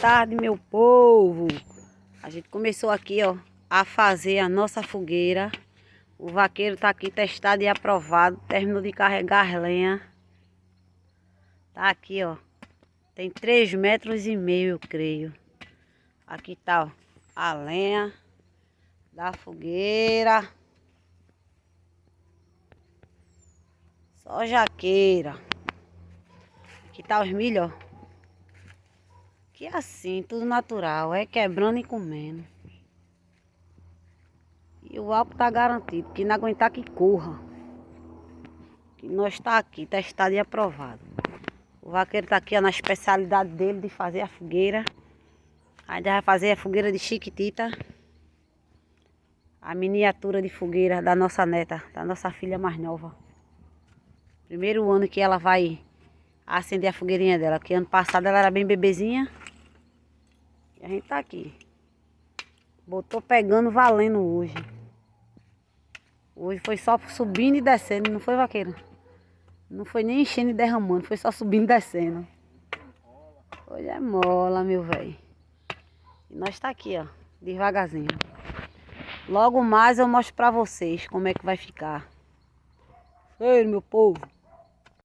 tarde, meu povo. A gente começou aqui, ó, a fazer a nossa fogueira. O vaqueiro tá aqui testado e aprovado. Terminou de carregar lenha. Tá aqui, ó. Tem 3,5 metros, eu creio. Aqui tá, ó, a lenha da fogueira. Só jaqueira. Aqui tá os milho, ó. Que assim, tudo natural, é quebrando e comendo. E o álcool tá garantido, que não aguentar que corra. Que nós tá aqui, testado e aprovado. O vaqueiro tá aqui, ó, na especialidade dele de fazer a fogueira. Ainda vai fazer a fogueira de chiquitita. A miniatura de fogueira da nossa neta, da nossa filha mais nova. Primeiro ano que ela vai acender a fogueirinha dela, que ano passado ela era bem bebezinha. E a gente tá aqui. Botou pegando, valendo hoje. Hoje foi só subindo e descendo, não foi, vaqueiro? Não foi nem enchendo e derramando, foi só subindo e descendo. Hoje é mola, meu velho. E nós tá aqui, ó, devagarzinho. Logo mais eu mostro pra vocês como é que vai ficar. Ei, meu povo.